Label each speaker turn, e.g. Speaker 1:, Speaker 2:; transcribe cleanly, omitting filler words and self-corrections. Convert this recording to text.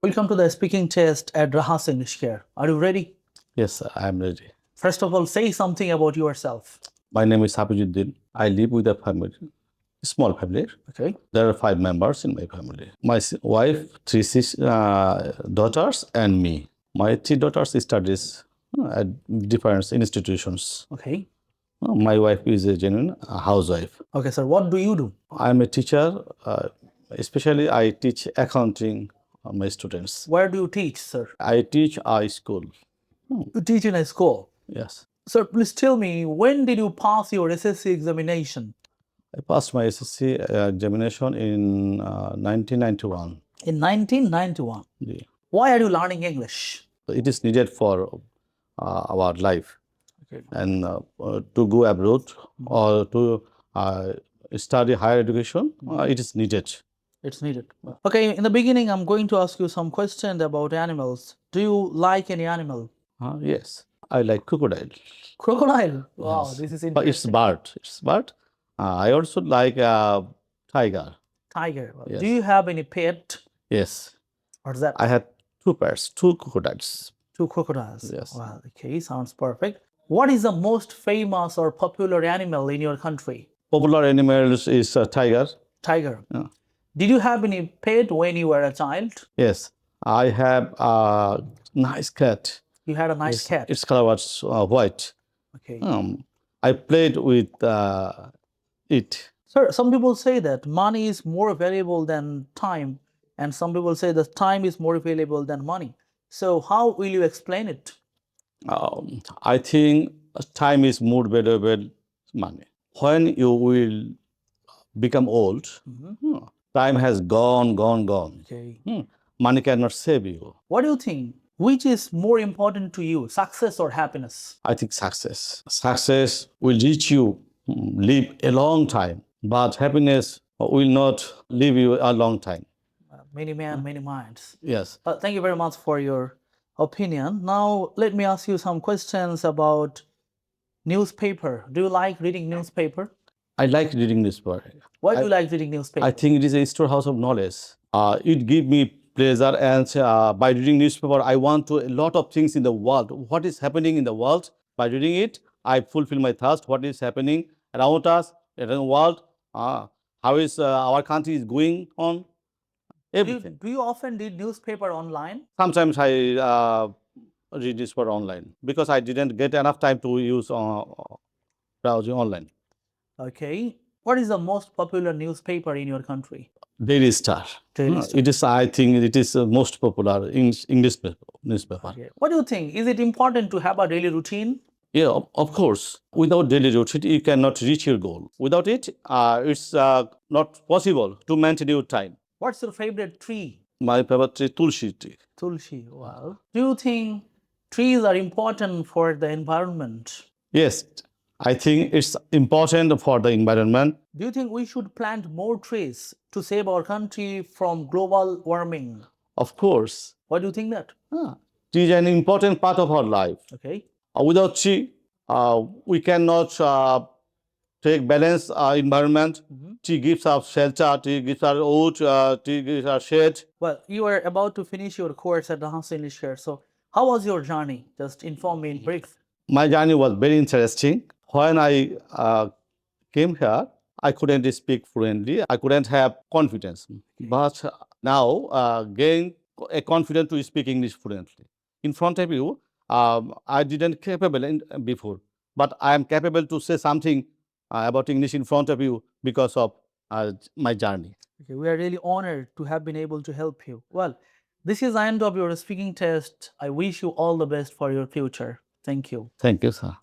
Speaker 1: Welcome to the speaking test at Rahas English Care. Are you ready?
Speaker 2: Yes, sir, I am ready.
Speaker 1: First of all, say something about yourself.
Speaker 2: My name is Hafizuddin. I live with a family, small family.
Speaker 1: Okay.
Speaker 2: There are 5 members in my family. My wife, 3 daughters, and me. My 3 daughters studies at different institutions.
Speaker 1: Okay.
Speaker 2: My wife is a genuine housewife.
Speaker 1: Okay, sir. What do you do?
Speaker 2: I am a teacher. Especially, I teach accounting my students.
Speaker 1: Where do you teach, sir?
Speaker 2: I teach a school.
Speaker 1: You teach in a school.
Speaker 2: Yes.
Speaker 1: Sir, please tell me, when did you pass your SSC examination?
Speaker 2: I passed my SSC examination in 1991.
Speaker 1: In 1991.
Speaker 2: Yeah.
Speaker 1: Why are you learning English?
Speaker 2: It is needed for our life,
Speaker 1: Okay.
Speaker 2: and to go abroad or to study higher education, it is needed.
Speaker 1: It's needed. Okay, in the beginning, I'm going to ask you some questions about animals. Do you like any animal?
Speaker 2: Yes, I like crocodile.
Speaker 1: Crocodile. Wow,
Speaker 2: Yes.
Speaker 1: this is
Speaker 2: But it's
Speaker 1: interesting.
Speaker 2: bird. It's bird. I also like tiger.
Speaker 1: Tiger.
Speaker 2: Yes.
Speaker 1: Do you have any pet?
Speaker 2: Yes,
Speaker 1: What's that?
Speaker 2: I had 2 pairs, 2 crocodiles.
Speaker 1: 2 crocodiles.
Speaker 2: Yes.
Speaker 1: Wow, okay, sounds perfect. What is the most famous or popular animal in your country?
Speaker 2: Popular animals is tiger.
Speaker 1: Tiger.
Speaker 2: Yeah.
Speaker 1: Did you have any pet when you were a child?
Speaker 2: Yes, I have a nice cat.
Speaker 1: You had a nice cat.
Speaker 2: Its color was white.
Speaker 1: Okay.
Speaker 2: I played with it.
Speaker 1: Sir, some people say that money is more valuable than time, and some people say that time is more valuable than money. So how will you explain it?
Speaker 2: I think time is more valuable than money. When you will become old, time has gone.
Speaker 1: Okay.
Speaker 2: Money cannot save you.
Speaker 1: What do you think? Which is more important to you, success or happiness?
Speaker 2: I think success. Success will reach you, live a long time, but happiness will not live you a long time.
Speaker 1: Many men, many minds.
Speaker 2: Yes.
Speaker 1: Thank you very much for your opinion. Now, let me ask you some questions about newspaper. Do you like reading newspaper?
Speaker 2: I like reading newspaper.
Speaker 1: Why do you like reading newspaper?
Speaker 2: I think it is a storehouse of knowledge. It gives me pleasure, and by reading newspaper, I want to a lot of things in the world. What is happening in the world? By reading it, I fulfill my thirst. What is happening around us, around the world? How is our country is going on? Everything.
Speaker 1: Do you often read newspaper online?
Speaker 2: Sometimes I read newspaper online because I didn't get enough time to use browsing online.
Speaker 1: Okay. What is the most popular newspaper in your country?
Speaker 2: Daily Star.
Speaker 1: Daily Star.
Speaker 2: It is, I think, it is most popular English newspaper.
Speaker 1: Okay. What do you think? Is it important to have a daily routine?
Speaker 2: Yeah, of course. Without daily routine, you cannot reach your goal. Without it, it's not possible to maintain your time.
Speaker 1: What's your favorite tree?
Speaker 2: My favorite tree, Tulsi tree.
Speaker 1: Tulsi. Well, do you think trees are important for the environment?
Speaker 2: Yes, I think it's important for the environment.
Speaker 1: Do you think we should plant more trees to save our country from global warming?
Speaker 2: Of course.
Speaker 1: Why do you think that?
Speaker 2: Tree is an important part of our life.
Speaker 1: Okay.
Speaker 2: Without tree, we cannot take balance environment. Tree gives us shelter, tree gives us wood, tree gives us shade.
Speaker 1: Well, you are about to finish your course at the Rahas English Care. So, how was your journey? Just inform me in brief.
Speaker 2: My journey was very interesting. When I came here, I couldn't speak fluently. I couldn't have confidence. But now, gain a confidence to speak English fluently. In front of you, I didn't capable before, but I am capable to say something about English in front of you because of my journey.
Speaker 1: Okay, we are really honored to have been able to help you. Well, this is the end of your speaking test. I wish you all the best for your future. Thank you.
Speaker 2: Thank you, sir.